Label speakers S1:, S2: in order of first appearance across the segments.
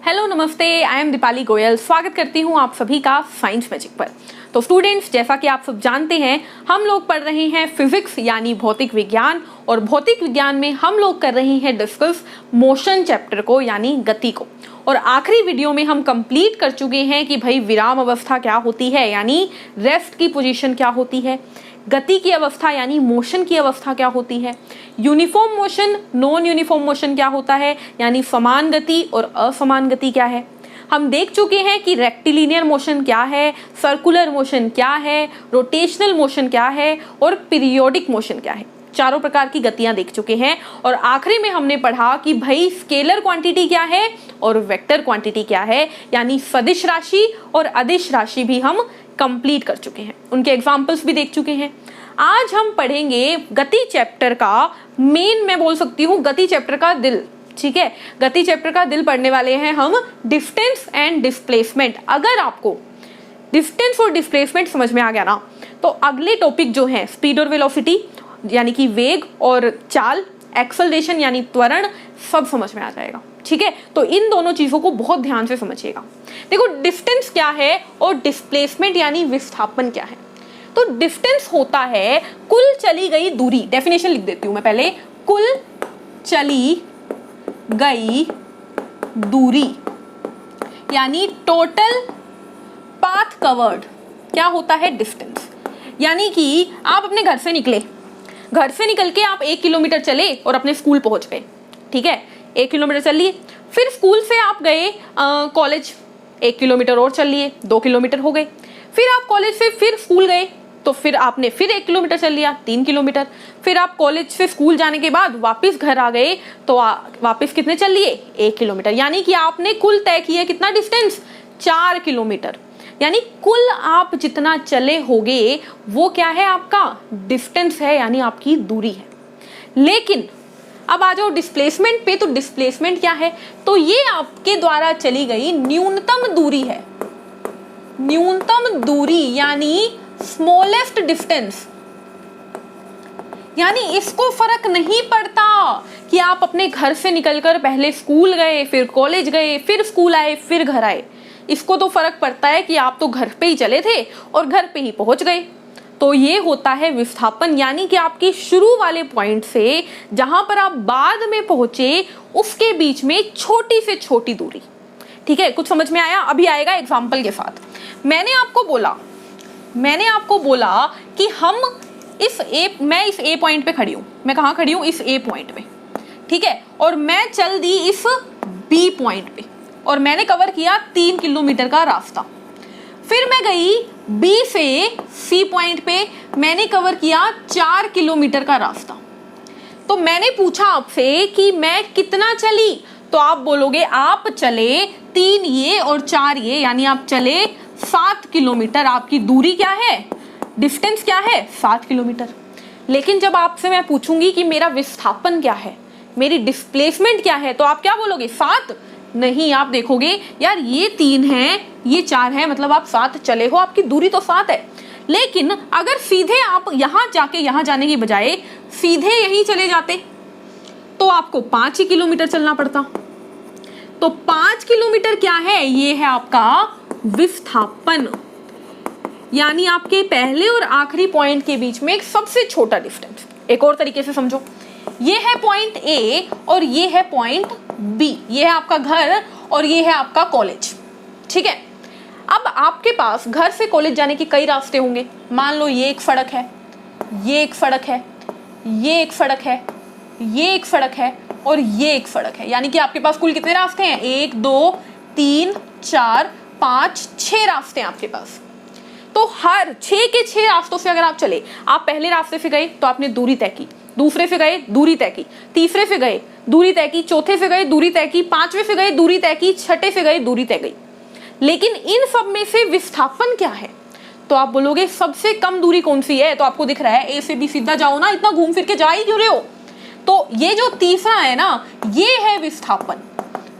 S1: Hello नमस्ते, I am Deepali Goyal. स्वागत करती हूँ आप सभी का साइंस मैजिक पर। तो स्टूडेंट्स, जैसा कि आप सब जानते हैं, हम लोग पढ़ रहे हैं फिजिक्स यानी भौतिक विज्ञान, और भौतिक विज्ञान में हम लोग कर रहे हैं डिस्कस मोशन चैप्टर को यानी गति को। और आखिरी वीडियो में हम कंप्लीट कर चुके हैं कि भाई विराम अवस्था क्या होती है यानी रेस्ट की पोजीशन क्या होती है, गति की अवस्था यानी मोशन की अवस्था क्या होती है, uniform motion non uniform motion क्या होता है यानी समान गति और असमान गति क्या है। हम देख चुके हैं कि रेक्टिलिनियर मोशन क्या है, सर्कुलर मोशन क्या है, रोटेशनल मोशन क्या है और पीरियोडिक मोशन क्या है। चारों प्रकार की गतियां देख चुके हैं। और आखिरी में हमने पढ़ा कि भाई स्केलर क्वांटिटी क्या है और वेक्टर क्वांटिटी क्या है, यानी सदिश राशि और अदिश राशि भी हम कंप्लीट कर चुके हैं, उनके एग्जाम्पल्स भी देख चुके हैं। आज हम पढ़ेंगे गति चैप्टर का मेन, मैं बोल सकती हूँ गति चैप्टर का दिल। ठीक है, गति चैप्टर का दिल पढ़ने वाले हैं हम डिस्टेंस एंड डिस्प्लेसमेंट। अगर आपको डिस्टेंस और डिस्प्लेसमेंट समझ में आ गया ना, तो अगले टॉपिक जो है स्पीड और वेलोसिटी यानी कि वेग और चाल, एक्सेलरेशन यानी त्वरण, सब समझ में आ जाएगा। ठीक है, तो इन दोनों चीजों को बहुत ध्यान से समझिएगा। देखो, डिस्टेंस क्या है और डिस्प्लेसमेंट यानी विस्थापन क्या है। तो डिस्टेंस होता है कुल चली गई दूरी। डेफिनेशन लिख देती हूं मैं पहले। कुल चली गई दूरी यानी टोटल पाथ कवर्ड क्या होता है, डिस्टेंस। यानी कि आप अपने घर से निकले, घर से निकल के आप 1 किलोमीटर चले और अपने स्कूल पहुंच गए। ठीक है, 1 किलोमीटर चल लिए, फिर स्कूल से आप गए कॉलेज, 1 किलोमीटर और चल लिए, 2 किलोमीटर हो गए। फिर आप कॉलेज से फिर स्कूल गए, तो फिर आपने फिर 1 किलोमीटर चल लिया, 3 किलोमीटर। फिर आप कॉलेज से स्कूल जाने के बाद वापस घर आ गए, तो वापस कितने चल लिए, 1 किलोमीटर। यानी कि आपने कुल तय किया कितना डिस्टेंस, 4 किलोमीटर। यानी कुल आप जितना चले होगे वो क्या है, आपका डिस्टेंस है यानी आपकी दूरी है। लेकिन अब आ जाओ डिस्प्लेसमेंट पे। तो डिस्प्लेसमेंट क्या है, तो ये आपके द्वारा चली गई न्यूनतम दूरी है। न्यूनतम दूरी यानी स्मॉलेस्ट डिस्टेंस। यानी इसको फर्क नहीं पड़ता कि आप अपने घर से निकलकर पहले स्कूल गए, फिर कॉलेज गए, फिर स्कूल आए, फिर घर आए। इसको तो फर्क पड़ता है कि आप तो घर पे ही चले थे और घर पे ही पहुंच गए। तो ये होता है विस्थापन, यानी कि आपके शुरू वाले पॉइंट से जहां पर आप बाद में पहुंचे उसके बीच में छोटी से छोटी दूरी। ठीक है, कुछ समझ में आया? अभी आएगा एग्जाम्पल के साथ। मैंने आपको बोला कि मैं इस ए पॉइंट पे खड़ी हूं। मैं कहां खड़ी हूं, इस ए पॉइंट पे। ठीक है, और मैं चल दी इस बी पॉइंट पे और मैंने कवर किया 3 किलोमीटर का रास्ता। फिर मैं गई बी से सी पॉइंट पे, मैंने कवर किया 4 किलोमीटर का रास्ता। तो मैंने पूछा आपसे कि मैं कितना चली, तो आप बोलोगे आप चले 3 ये और 4 ये, यानी आप चले 7 किलोमीटर। आपकी दूरी क्या है, डिस्टेंस क्या है, 7 किलोमीटर। लेकिन जब आपसे मैं पूछूंगी कि मेरा विस्थापन क्या है, मेरी डिस्प्लेसमेंट क्या है, तो आप क्या बोलोगे, 7? नहीं, आप देखोगे यार ये 3 है, ये 4 है, मतलब आप 7 चले हो, आपकी दूरी तो 7 है। लेकिन अगर सीधे आप यहां जाके यहां जाने की बजाय सीधे यहीं चले जाते तो आपको 5 ही किलोमीटर चलना पड़ता। तो 5 किलोमीटर क्या है, ये है आपका विस्थापन। यानी आपके पहले और आखिरी पॉइंट के बीच में एक सबसे छोटा डिस्टेंस। एक और तरीके से समझो, ये है पॉइंट ए और ये है पॉइंट बी। ये है आपका घर और ये है आपका कॉलेज। ठीक है, अब आपके पास घर से कॉलेज जाने के कई रास्ते होंगे। मान लो ये एक सड़क है, ये एक सड़क है, ये एक सड़क है, ये एक सड़क है और ये एक सड़क है। यानी कि आपके पास कुल कितने रास्ते हैं, 1 2 3 4 5 6 रास्ते हैं आपके पास। तो हर 6 के 6 रास्तों से अगर आप चले, आप पहले रास्ते से गए तो आपने दूरी तय की, दूसरे से गए दूरी तय की, तीसरे से गए दूरी तय की, चौथे से गए दूरी तय की, 5वें से गए दूरी तय की, 6ठे से गए दूरी तय गई। लेकिन इन सब में से विस्थापन क्या है, तो आप बोलोगे सबसे कम दूरी कौन सी है, तो आपको दिख रहा है ए से बी सीधा जाओ ना, इतना घूम फिर के जा ही क्यों रहे हो। तो ये जो तीसरा है ना, ये है विस्थापन।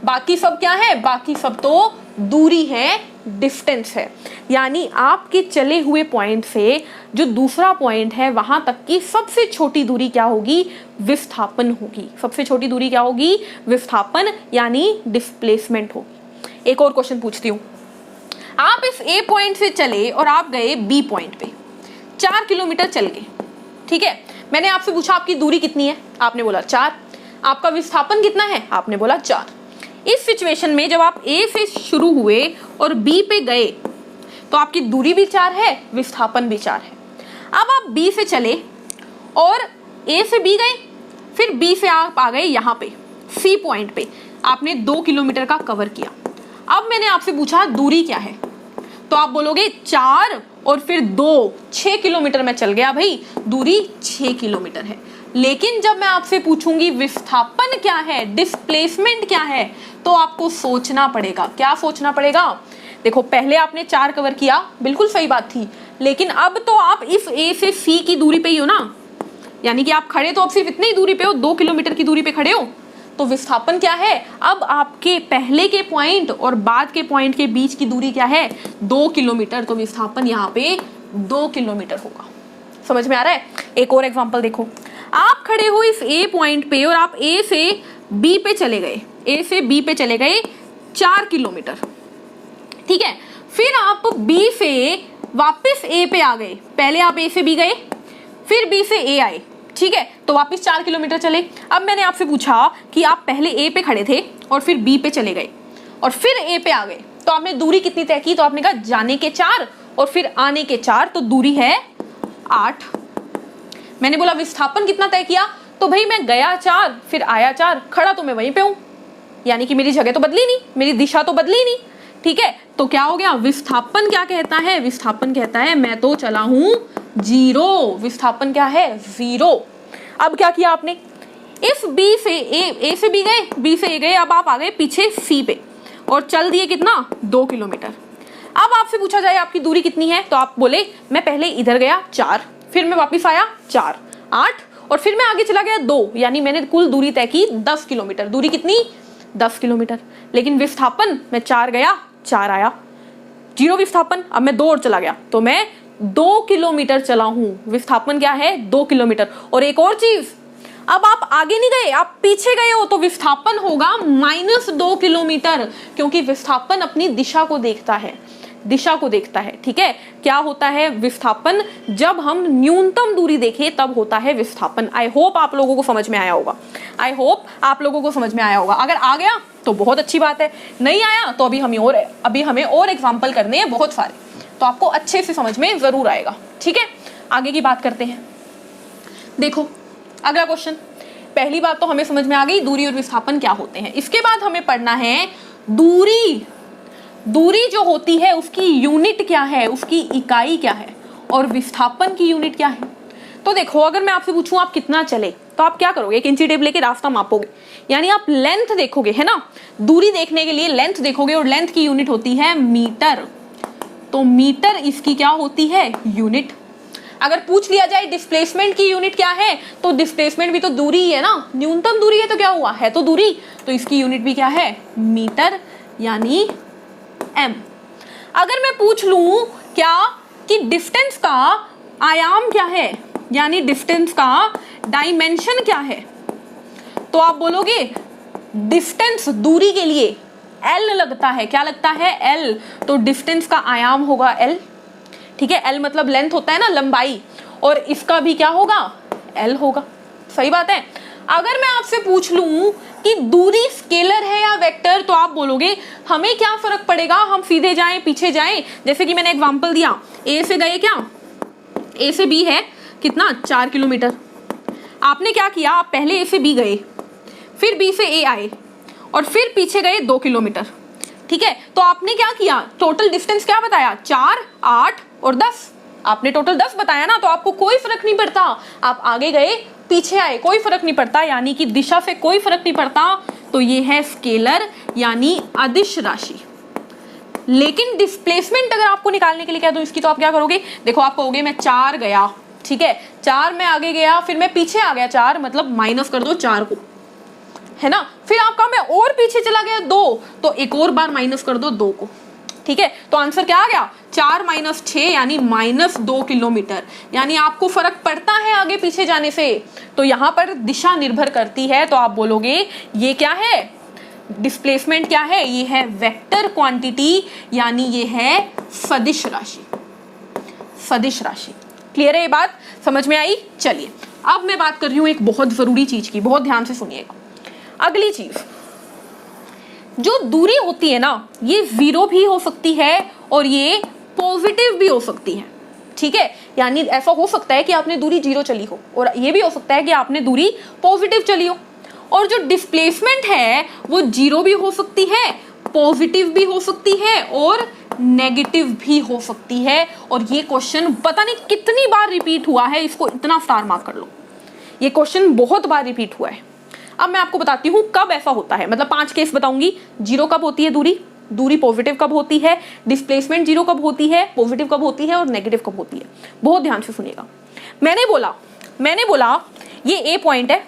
S1: बाकी सब क्या है, बाकी सब तो दूरी है, डिस्टेंस है। यानी आपके चले हुए पॉइंट से जो दूसरा पॉइंट है वहां तक की सबसे छोटी दूरी क्या होगी, विस्थापन होगी। सबसे छोटी दूरी क्या होगी, विस्थापन यानी डिस्प्लेसमेंट होगी। एक और क्वेश्चन पूछती हूँ। आप इस ए पॉइंट से चले और आप गए बी पॉइंट पे, 4 किलोमीटर चल गए, ठीक है। मैंने आपसे पूछा आपकी दूरी कितनी है, आपने बोला 4। आपका विस्थापन कितना है, आपने बोला 4। इस सिचुएशन में जब आप ए से शुरू हुए और बी पे गए तो आपकी दूरी भी 4 है, विस्थापन भी 4 है। अब आप बी से चले और ए से बी गए, फिर बी से आप आ गए यहाँ पे सी पॉइंट पे, आपने 2 किलोमीटर का कवर किया। अब मैंने आपसे पूछा दूरी क्या है, तो आप बोलोगे 4 और फिर 2, 6 किलोमीटर में चल गया भाई, दूरी 6 किलोमीटर है। लेकिन जब मैं आपसे पूछूंगी विस्थापन क्या है, डिस्प्लेसमेंट क्या है, तो आपको सोचना पड़ेगा। क्या सोचना पड़ेगा? देखो पहले आपने 4 कवर किया, बिल्कुल सही बात थी, लेकिन अब तो आप इस ए से सी की दूरी पे ही हो ना, यानी कि आप खड़े तो अब सिर्फ इतनी ही दूरी पे हो, 2 किलोमीटर की दूरी पे खड़े हो। तो विस्थापन क्या है? अब आपके पहले के पॉइंट और बाद के पॉइंट के बीच की दूरी क्या है? 2 किलोमीटर। तो विस्थापन यहाँ पे 2 किलोमीटर होगा। समझ में आ रहा है? एक और एग्जांपल देखो, आप खड़े हो इस ए पॉइंट पे और आप ए से बी पे चले गए, ए से बी पे चले गए 4 किलोमीटर, ठीक है। फिर आप बी से वापस ए पे आ गए, पहले आप ए से बी गए, फिर बी से ए आए, ठीक है, तो वापस 4 किलोमीटर चले। अब मैंने आपसे पूछा कि आप पहले ए पे खड़े थे और फिर बी पे चले गए और फिर ए पे आ गए, तो आपने दूरी कितनी तय की? तो आपने कहा जाने के 4 और फिर आने के 4, तो दूरी है 8। मैंने बोला विस्थापन कितना तय किया? तो भाई मैं गया 4 फिर आया 4, खड़ा तो मैं वहीं पे हूं, यानी कि मेरी जगह तो बदली नहीं, मेरी दिशा तो बदली नहीं, ठीक है। तो क्या हो गया? विस्थापन क्या कहता है? विस्थापन कहता है मैं तो चला हूं 0। विस्थापन क्या है? 0। अब क्या किया आपने? इस बी से ए से बी गए, बी से ए गए, अब आप आ गए पीछे सी पे और चल दिए कितना? 2 किलोमीटर। अब आपसे पूछा जाए आपकी दूरी कितनी है, तो आप बोले मैं पहले इधर गया 4, फिर मैं वापिस आया 4, 8 और फिर मैं आगे चला गया 2, यानी मैंने कुल दूरी तय की 10 किलोमीटर। दूरी कितनी? 10 किलोमीटर। लेकिन विस्थापन मैं 4 गया 4 आया, 0 विस्थापन। अब मैं 2 और चला गया तो मैं 2 किलोमीटर चला हूं। विस्थापन क्या है? 2 किलोमीटर। और एक और चीज, अब आप आगे नहीं गए, आप पीछे गए हो, तो विस्थापन होगा -2 किलोमीटर, क्योंकि विस्थापन अपनी दिशा को देखता है, दिशा को देखता है, ठीक है। क्या होता है विस्थापन? जब हम न्यूनतम दूरी देखें तब होता है विस्थापन। आई होप आप लोगों को समझ में आया होगा, आई होप आप लोगों को समझ में आया होगा। अगर आ गया तो बहुत अच्छी बात है, नहीं आया तो अभी हमें और एग्जाम्पल करने हैं बहुत सारे, तो आपको अच्छे से समझ में जरूर आएगा, ठीक है। आगे की बात करते हैं। देखो अगला क्वेश्चन, पहली बात तो हमें समझ में आ गई दूरी और विस्थापन क्या होते हैं। इसके बाद हमें पढ़ना है दूरी। दूरी जो होती है उसकी यूनिट क्या है, उसकी इकाई क्या है, और विस्थापन की यूनिट क्या है। तो देखो अगर मैं आपसे पूछूं आप कितना चले, तो आप क्या करोगे? एक इंची टेप लेके रास्ता मापोगे, यानी आप लेंथ देखोगे, है ना। दूरी देखने के लिए लेंथ देखोगे और लेंथ की यूनिट होती है मीटर, तो मीटर इसकी क्या होती है? यूनिट। अगर पूछ लिया जाए डिस्प्लेसमेंट की यूनिट क्या है, तो डिस्प्लेसमेंट भी तो दूरी ही है ना, न्यूनतम दूरी है, तो क्या हुआ? है तो दूरी, तो इसकी यूनिट भी क्या है? मीटर, यानी m। अगर मैं पूछ लूं क्या कि डिस्टेंस का आयाम क्या है, यानी डिस्टेंस का डायमेंशन क्या है, तो आप बोलोगे डिस्टेंस, दूरी के लिए l लगता है। क्या लगता है? l। तो डिस्टेंस का आयाम होगा l, ठीक है। l मतलब लेंथ होता है ना, लंबाई, और इसका भी क्या होगा? l होगा। सही बात है। अगर मैं आपसे पूछ लूं कि दूरी स्केलर है या वेक्टर, तो आप बोलोगे हमें क्या फर्क पड़ेगा, हम सीधे जाएं पीछे जाएं। जैसे कि मैंने एग्जांपल दिया, ए से गए, क्या ए से बी है कितना? 4 किलोमीटर। आपने क्या किया? आप पहले ए से बी गए, फिर बी से ए आए और फिर पीछे गए 2 किलोमीटर, ठीक है। तो आपने क्या किया? टोटल डिस्टेंस क्या बताया? 4, 8 और 10। आपने टोटल 10 बताया ना, तो आपको कोई फर्क नहीं पड़ता, आप आगे गए पीछे आए, कोई फर्क नहीं पड़ता, यानी कि दिशा से कोई फर्क नहीं पड़ता। तो ये है स्केलर, यानी अदिश राशि। लेकिन डिस्प्लेसमेंट अगर आपको निकालने के लिए क्या, तो इसकी तो आप क्या करोगे? देखो आप कहोगे मैं 4 गया, ठीक है, 4 में आगे गया, फिर मैं पीछे आ गया 4, मतलब माइनस कर दो 4 को, है ना। फिर आपका मैं और पीछे चला गया 2, तो एक और बार माइनस कर दो 2 को, ठीक है। तो आंसर क्या आ गया? 4 - 6 यानी -2 किलोमीटर। यानी आपको फर्क पड़ता है आगे पीछे जाने से, तो यहाँ पर दिशा निर्भर करती है। तो आप बोलोगे ये क्या है? डिस्प्लेसमेंट क्या है, ये है वेक्टर क्वांटिटी, यानी ये है सदिश राशि। सदिश राशि। क्लियर है ये बात, समझ में आई? चलिए अब मैं बात कर रही हूं एक बहुत जरूरी चीज की, बहुत ध्यान से सुनिएगा। अगली चीज, जो दूरी होती है ना, ये जीरो भी हो सकती है और ये पॉजिटिव भी हो सकती है। ठीक है, यानी ऐसा हो सकता है कि आपने दूरी जीरो चली हो और ये भी हो सकता है कि आपने दूरी पॉजिटिव चली हो। और जो डिस्प्लेसमेंट है वो जीरो भी हो सकती है, पॉजिटिव भी हो सकती है और नेगेटिव भी हो सकती है। और ये क्वेश्चन पता नहीं कितनी बार रिपीट हुआ है, इसको इतना स्टार मार्क कर लो, ये क्वेश्चन बहुत बार रिपीट हुआ है। अब मैं आपको बताती हूँ कब ऐसा होता है, मतलब 5 केस बताऊंगी। जीरो कब होती है दूरी, दूरी पॉजिटिव कब होती है, डिस्प्लेसमेंट जीरो कब होती है, पॉजिटिव कब होती है और नेगेटिव कब होती है। बहुत ध्यान से सुनिएगा। मैंने बोला ये ए पॉइंट है,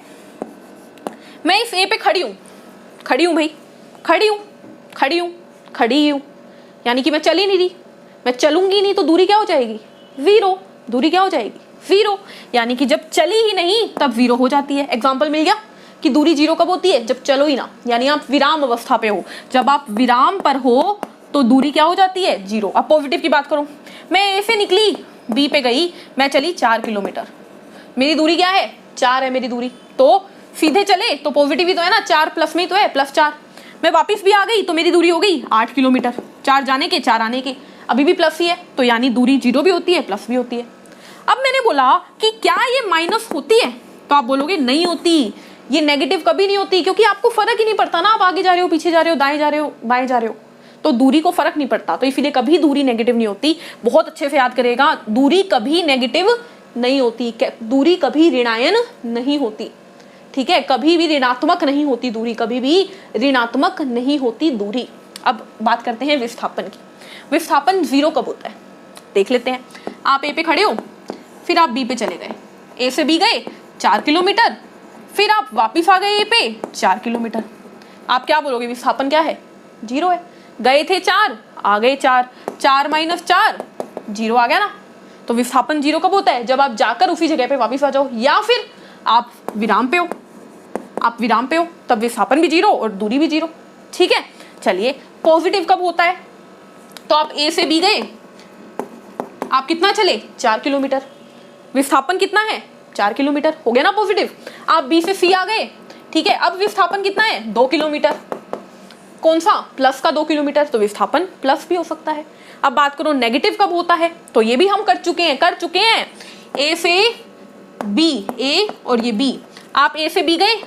S1: मैं इस ए पे खड़ी हूं भाई, खड़ी हूं, यानी कि मैं चल ही नहीं रही, मैं चलूंगी नहीं तो दूरी क्या हो जाएगी, जीरो। दूरी क्या हो जाएगी, जीरो। यानी कि जब चली ही नहीं तब जीरो हो जाती है। एग्जाम्पल मिल गया कि दूरी जीरो कब होती है, जब चलो ही ना, यानी आप विराम अवस्था पे हो। जब आप विराम पर हो तो दूरी क्या हो जाती है, जीरो। अब पॉजिटिव की बात करो, मैं ए से निकली, बी पे गई, मैं चली 4 किलोमीटर, मेरी दूरी क्या है, 4 है मेरी दूरी। तो सीधे चले तो पॉजिटिव ही तो है ना, 4 प्लस में ही तो है, +4। मैं वापस भी आ गई तो मेरी दूरी हो गई 8 किलोमीटर, 4 जाने के 4 आने के, अभी भी प्लस ही है, तो यानी दूरी जीरो भी होती है प्लस भी होती है। अब मैंने बोला कि क्या ये माइनस होती है, तो आप बोलोगे नहीं होती, ये नेगेटिव कभी नहीं होती, क्योंकि आपको फर्क ही नहीं पड़ता ना, आप आगे जा रहे हो, पीछे जा रहे हो, दाएं जा रहे हो, बाएं जा रहे हो, तो दूरी को फर्क नहीं पड़ता, तो इसीलिए कभी दूरी नेगेटिव नहीं होती। बहुत अच्छे से याद करेगा, दूरी कभी नेगेटिव नहीं होती, दूरी कभी ऋणायन नहीं होती। ठीक है, कभी भी ऋणात्मक नहीं होती दूरी, कभी भी ऋणात्मक नहीं होती दूरी। अब बात करते हैं विस्थापन की। विस्थापन जीरो कब होता है देख लेते हैं। आप ए पे खड़े हो, फिर आप बी पे चले गए, ए से बी गए 4 किलोमीटर, फिर आप वापिस आ गए ए पे 4 किलोमीटर। आप क्या बोलोगे, विस्थापन क्या है, जीरो है। गए थे 4, आ गए 4, 4 - 4 जीरो आ गया ना। तो विस्थापन जीरो कब होता है, जब आप जाकर उसी जगह पे वापिस आ जाओ, या फिर आप विराम पे हो, तब विस्थापन भी जीरो और दूरी भी जीरो। ठीक है, चलिए पॉजिटिव कब होता है, तो आप ए से बी गए, आप कितना चले 4 किलोमीटर, विस्थापन कितना है 4 किलोमीटर, हो गया ना पॉजिटिव। आप बी से सी आ गए, ठीक है, अब विस्थापन कितना है 2 किलोमीटर, कौन सा, प्लस का 2 किलोमीटर, तो विस्थापन प्लस भी हो सकता है। अब बात करो नेगेटिव कब होता है, तो ये भी हम कर चुके हैं। ए से बी, ए और ये बी, आप ए से बी गए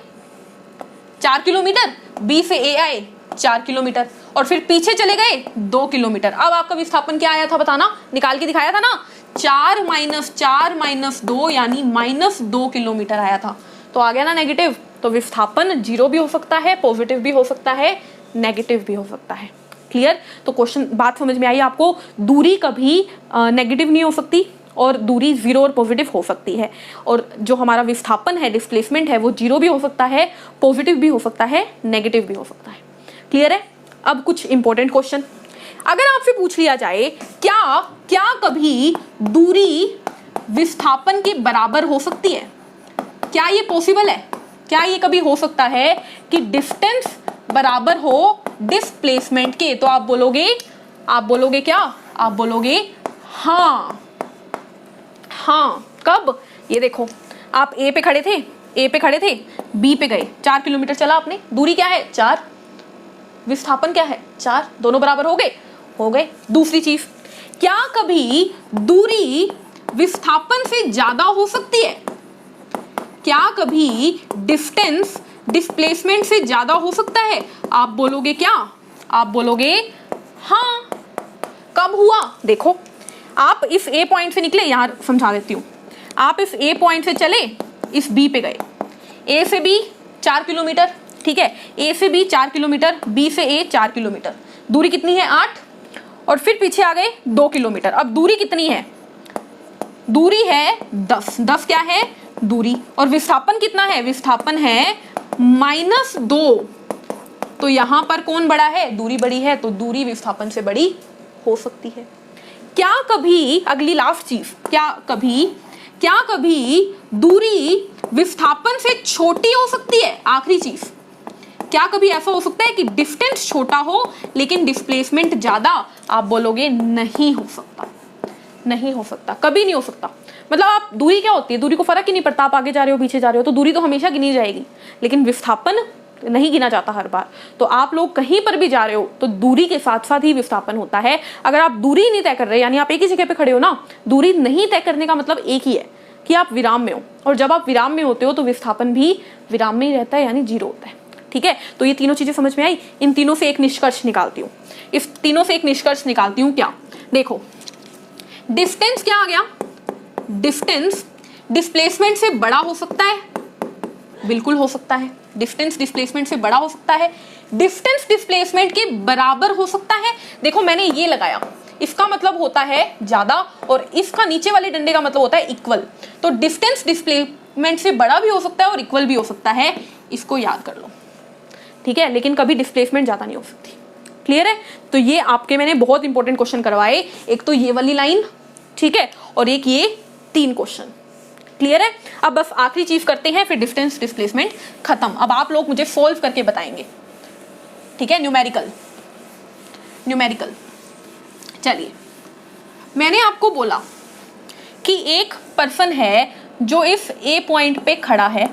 S1: 4 किलोमीटर, बी से ए आए 4 किलोमीटर और फिर पीछे चले गए 2 किलोमीटर। अब आपका विस्थापन क्या आया था बताना, निकाल के दिखाया था ना, 4 - 4 - 2 यानी -2 किलोमीटर आया था, तो आ गया ना नेगेटिव। तो विस्थापन जीरो भी हो सकता है, पॉजिटिव भी हो सकता है, नेगेटिव भी हो सकता है। क्लियर, तो क्वेश्चन बात समझ में आई आपको, दूरी कभी नेगेटिव नहीं हो सकती और दूरी जीरो और पॉजिटिव हो सकती है, और जो हमारा विस्थापन है, डिस्प्लेसमेंट है, वो जीरो भी हो सकता है, पॉजिटिव भी हो सकता है, नेगेटिव भी हो सकता है। क्लियर है। अब कुछ इंपॉर्टेंट क्वेश्चन, अगर आपसे पूछ लिया जाए क्या कभी दूरी विस्थापन के बराबर हो सकती है, क्या ये पॉसिबल है, क्या ये कभी हो सकता है कि डिस्टेंस बराबर हो डिस्प्लेसमेंट के, तो आप बोलोगे क्या, आप बोलोगे हाँ। कब, ये देखो, आप ए पे खड़े थे, बी पे गए, 4 किलोमीटर चला आपने, दूरी क्या है 4, विस्थापन क्या है 4, दोनों बराबर हो गए। दूसरी चीज, क्या कभी दूरी विस्थापन से ज्यादा हो सकती है, क्या कभी डिस्टेंस डिस्प्लेसमेंट से ज्यादा हो सकता है, आप बोलोगे क्या, आप बोलोगे हाँ। कब हुआ, देखो, आप इस ए पॉइंट से निकले, यहां समझा देती हूं, आप इस ए पॉइंट से चले, इस बी पे गए, ए से बी 4 किलोमीटर, ठीक है, ए से बी 4 किलोमीटर, बी से ए 4 किलोमीटर, दूरी कितनी है 8, और फिर पीछे आ गए 2 किलोमीटर। अब दूरी कितनी है, दूरी है 10 क्या है दूरी, और विस्थापन कितना है, विस्थापन है -2, तो यहां पर कौन बड़ा है, दूरी बड़ी है, तो दूरी विस्थापन से बड़ी हो सकती है। क्या कभी, अगली लास्ट चीज, क्या कभी दूरी विस्थापन से छोटी हो सकती है, आखिरी चीज, क्या कभी ऐसा हो सकता है कि डिस्टेंस छोटा हो लेकिन डिस्प्लेसमेंट ज्यादा? आप बोलोगे नहीं हो सकता, नहीं हो सकता, कभी नहीं हो सकता। मतलब आप दूरी क्या होती है, दूरी को फर्क ही नहीं पड़ता, आप आगे जा रहे हो पीछे जा रहे हो तो दूरी तो हमेशा गिनी जाएगी, लेकिन विस्थापन नहीं गिना जाता हर बार। तो आप लोग कहीं पर भी जा रहे हो तो दूरी के साथ साथ ही विस्थापन होता है। अगर आप दूरी नहीं तय कर रहे, यानी आप एक ही जगह पे खड़े हो ना, दूरी नहीं तय करने का मतलब एक ही है कि आप विराम में हो, और जब आप विराम में होते हो तो विस्थापन भी विराम में ही रहता है, यानी जीरो होता है। ठीक है, तो ये तीनों चीजें समझ में आई। इन तीनों से एक निष्कर्ष निकालती हूँ, इस तीनों से एक निष्कर्ष निकालती हूँ। क्या? देखो, डिस्टेंस क्या आ गया? डिस्टेंस डिस्प्लेसमेंट से बड़ा हो सकता है, बिल्कुल हो सकता है। डिस्टेंस डिस्प्लेसमेंट से बड़ा हो सकता है, डिस्टेंस डिस्प्लेसमेंट के बराबर हो सकता है। देखो मैंने ये लगाया, इसका मतलब होता है ज्यादा, और इसका नीचे वाले डंडे का मतलब होता है इक्वल। तो डिस्टेंस डिस्प्लेसमेंट से बड़ा भी हो सकता है और इक्वल भी हो सकता है, इसको याद कर लो। ठीक है, लेकिन कभी डिस्प्लेसमेंट ज्यादा नहीं हो सकती। क्लियर है? तो ये आपके मैंने बहुत इंपॉर्टेंट क्वेश्चन करवाए, एक तो ये वाली लाइन, ठीक है, और एक ये 3 क्वेश्चन। क्लियर है? अब बस आखिरी चीज करते हैं, फिर डिस्टेंस डिस्प्लेसमेंट खत्म। अब आप लोग मुझे सोल्व करके बताएंगे। ठीक है, न्यूमेरिकल। चलिए, मैंने आपको बोला कि एक पर्सन है जो इस ए पॉइंट पे खड़ा है,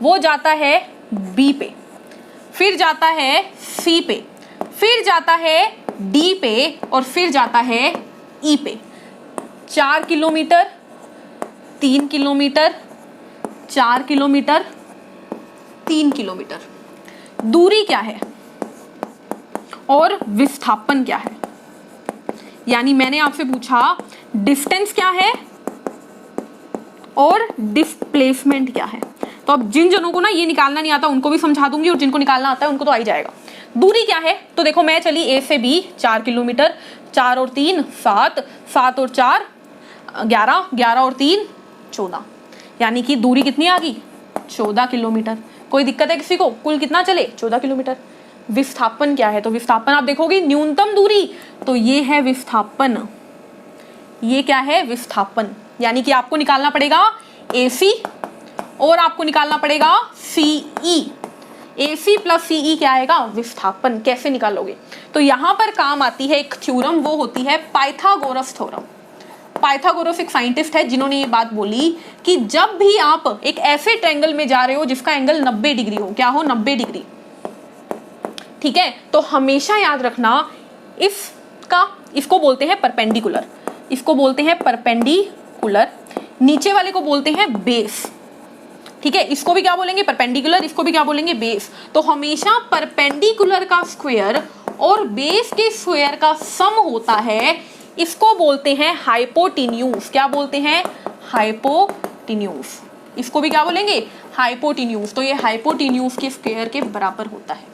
S1: वो जाता है बी पे, फिर जाता है सी पे, फिर जाता है डी पे, और फिर जाता है ई पे। 4 किलोमीटर, 3 किलोमीटर, 4 किलोमीटर, 3 किलोमीटर। दूरी क्या है और विस्थापन क्या है? यानी मैंने आपसे पूछा डिस्टेंस क्या है और डिस्प्लेसमेंट क्या है। तो अब जिन जनों को ना ये निकालना नहीं आता उनको भी समझा दूंगी, और जिनको निकालना आता है उनको तो आ ही जाएगा। दूरी क्या है? तो देखो मैं चली ए से बी 4 किलोमीटर, 4 और 3 7, 7 और 4 11, 11 और 3 14, यानी कि दूरी कितनी आ गई? 14 किलोमीटर। कोई दिक्कत है किसी को? कुल कितना चले? 14 किलोमीटर। विस्थापन क्या है? तो विस्थापन आप देखोगे न्यूनतम दूरी, तो ये है विस्थापन। ये क्या है? विस्थापन। यानी कि आपको निकालना पड़ेगा AC और आपको निकालना पड़ेगा CE। AC प्लस CE क्या आएगा? विस्थापन। कैसे निकालोगे? तो यहां पर काम आती है एक थ्योरम, वो होती है पाइथागोरस थ्योरम। पाइथागोरस एक साइंटिस्ट है जिन्होंने ये बात बोली कि जब भी आप एक ऐसे ट्रायंगल में जा रहे हो जिसका एंगल 90 डिग्री हो, क्या हो? 90 डिग्री। ठीक है, तो हमेशा याद रखना इसको बोलते हैं परपेंडिकुलर, इसको बोलते हैं परपेंडिकुलर, नीचे वाले को बोलते हैं बेस। ठीक है, इसको भी क्या बोलेंगे? परपेंडिकुलर, इसको भी क्या बोलेंगे? बेस। तो हमेशा परपेंडिकुलर का स्क्वायर और बेस के स्क्वायर का सम होता है, इसको बोलते हैं हाइपोटेन्यूज। क्या बोलते हैं? हाइपोटेन्यूज। इसको भी क्या बोलेंगे? हाइपोटेन्यूज। तो ये हाइपोटेन्यूज के स्क्वायर के बराबर होता है,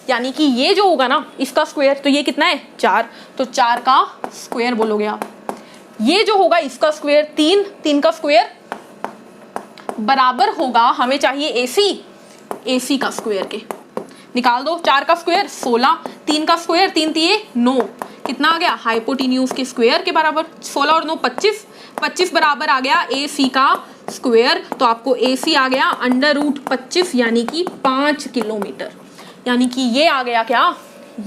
S1: यानी कि ये जो होगा ना इसका स्क्वायर, तो ये कितना है? 4, तो 4 का स्क्वायर बोलोगे आप। ये जो होगा इसका स्क्वायर 3, 3 का स्क्वायर बराबर होगा, हमें चाहिए AC का स्क्वायर के। निकाल दो, 4 का स्क्वायर 16, 3 का स्क्वायर 3 3 9, कितना आ गया? हाइपोटेन्यूज के स्क्वायर के बराबर। 16 और 9 25, 25 बराबर आ गया AC का स्क्वायर। तो आपको AC आ गया √25, यानी कि 5 किलोमीटर। यानी कि ये आ गया क्या?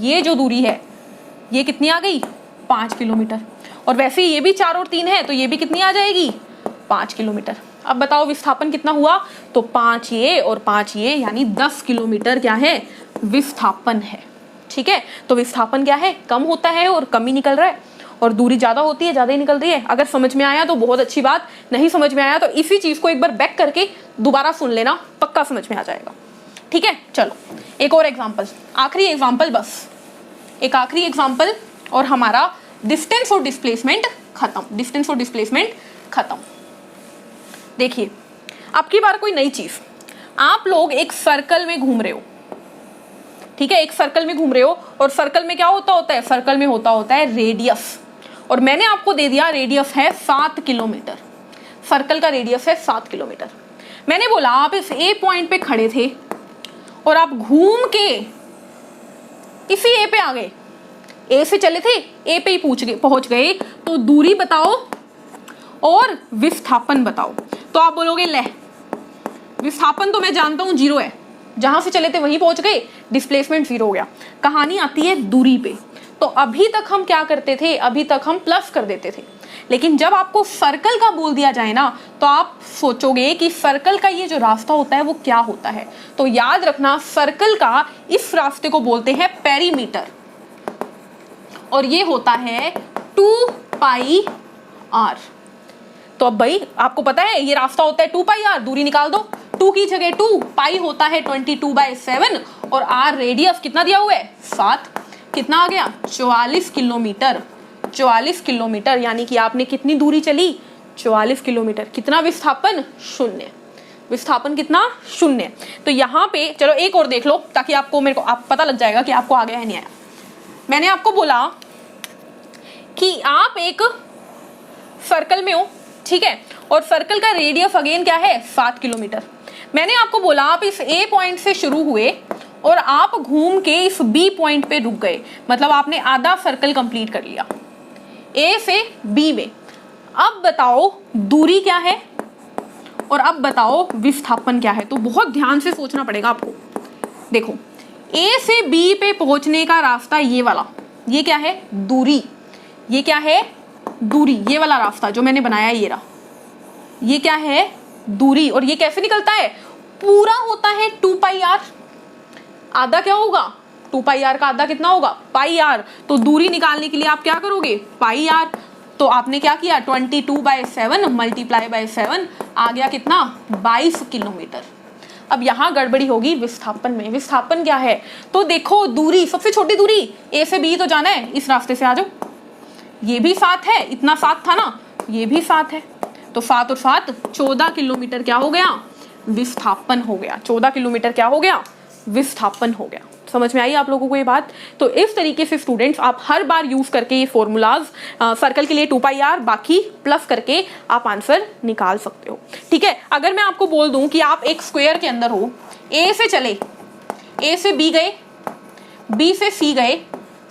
S1: ये जो दूरी है ये कितनी आ गई? 5 किलोमीटर। और वैसे ये भी 4 और 3 है, तो ये भी कितनी आ जाएगी? 5 किलोमीटर। अब बताओ विस्थापन कितना हुआ? तो 5 ये और 5 ये, यानी 10 किलोमीटर क्या है? विस्थापन है। ठीक है, तो विस्थापन क्या है? कम होता है और कम ही निकल रहा है, और दूरी ज्यादा होती है, ज्यादा ही निकल रही है। अगर समझ में आया तो बहुत अच्छी बात, नहीं समझ में आया तो इसी चीज को एक बार बैक करके दोबारा सुन लेना, पक्का समझ में आ जाएगा। ठीक है, चलो एक और एग्जाम्पल, आखिरी एग्जाम्पल, बस एक आखिरी एग्जाम्पल, और हमारा डिस्टेंस और डिस्प्लेसमेंट खत्म। डिस्टेंस और डिस्प्लेसमेंट खत्म। देखिए, अब की बार कोई नई चीज, आप लोग एक सर्कल में घूम रहे हो। ठीक है, एक सर्कल में घूम रहे हो, और सर्कल में क्या होता है? सर्कल में होता है रेडियस, और मैंने आपको दे दिया रेडियस है 7 किलोमीटर। सर्कल का रेडियस है 7 किलोमीटर। मैंने बोला आप इस ए पॉइंट पे खड़े थे और आप घूम के इसी ए पे आ गए। ए से चले थे, ए पे ही पहुंच गए, तो दूरी बताओ और विस्थापन बताओ। तो आप बोलोगे ले, विस्थापन तो मैं जानता हूं 0 है, जहां से चले थे वहीं पहुंच गए, डिस्प्लेसमेंट 0 हो गया। कहानी आती है दूरी पे। तो अभी तक हम क्या करते थे, अभी तक हम प्लस कर देते थे, लेकिन जब आपको सर्कल का बोल दिया जाए ना तो आप सोचोगे कि सर्कल का ये जो रास्ता होता है वो क्या होता है। तो याद रखना, सर्कल का इस रास्ते को बोलते हैं पेरीमीटर, और ये होता है 2 पाई आर। तो अब भाई आपको पता है ये रास्ता होता है 2 पाई आर, दूरी निकाल दो, 2 की जगह 2, पाई होता है 22/7 और आर रेडियस कितना दिया हुआ है 7, कितना आ गया 44 किलोमीटर। 44 किलोमीटर यानी कि आपने कितनी दूरी चली 44 किलोमीटर। कितना विस्थापन 0, विस्थापन कितना 0। तो यहाँ पे चलो एक और देख लो ताकि आपको मेरे को आप पता लग जाएगा कि आपको आ गया है नहीं आया। मैंने आपको बोला कि आप एक सर्कल में हो, ठीक है, और सर्कल का रेडियस अगेन क्या है 7 किलोमीटर। मैंने आपको बोला आप इस ए पॉइंट से शुरू हुए और आप घूम के इस बी पॉइंट पे रुक गए, मतलब आपने आधा सर्कल कंप्लीट कर लिया ए से बी में। अब बताओ दूरी क्या है और अब बताओ विस्थापन क्या है। तो बहुत ध्यान से सोचना पड़ेगा आपको। देखो ए से बी पे पहुंचने का रास्ता ये वाला, ये क्या है दूरी, ये क्या है दूरी, ये वाला रास्ता जो मैंने बनाया ये रहा, ये क्या है दूरी। और ये कैसे निकलता है, पूरा होता है 2 पाई आर, आधा क्या होगा 2 पाई आर का आधा कितना होगा पाई आर। तो दूरी निकालने के लिए आप क्या करोगे पाई आर। तो आपने क्या किया 22/7 मल्टीप्लाई बाय 7 आ गया कितना 22 किलोमीटर। अब यहाँ गड़बड़ी होगी विस्थापन में। विस्थापन क्या है, तो देखो दूरी, सबसे छोटी दूरी ए से बी तो जाना है, इस रास्ते से आ जाओ, ये भी 7 है, इतना 7 था ना, ये भी 7 है, तो 7 और 7 14 किलोमीटर क्या हो गया विस्थापन हो गया। 14 किलोमीटर क्या हो गया विस्थापन हो गया। समझ में आई आप लोगों को ये बात। तो इस तरीके से स्टूडेंट्स आप हर बार यूज करके ये फॉर्मूलाज सर्कल के लिए 2 पाई आर बाकी प्लस करके आप आंसर निकाल सकते हो। ठीक है, अगर मैं आपको बोल दूं कि आप एक स्क्वायर के अंदर हो, ए से चले, ए से बी गए, बी से सी गए,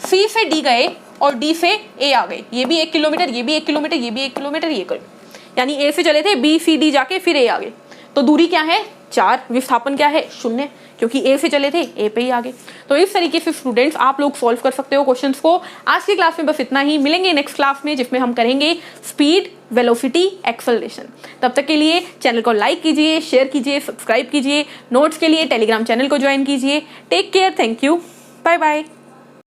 S1: सी से डी गए और डी से ए आ गए, ये भी 1 किलोमीटर, ये भी 1 किलोमीटर, ये भी 1 किलोमीटर, ये यानी ए से चले थे बी सी डी जाके फिर ए आ गए, तो दूरी क्या है 4, विस्थापन क्या है 0, क्योंकि ए से चले थे ए पे ही आ गए। तो इस तरीके से स्टूडेंट्स आप लोग सॉल्व कर सकते हो क्वेश्चंस को। आज की क्लास में बस इतना ही, मिलेंगे नेक्स्ट क्लास में जिसमें हम करेंगे स्पीड, वेलोसिटी, एक्सेलरेशन। तब तक के लिए चैनल को लाइक कीजिए, शेयर कीजिए, सब्सक्राइब कीजिए। नोट्स के लिए टेलीग्राम चैनल को ज्वाइन कीजिए। Take care, thank you, bye bye.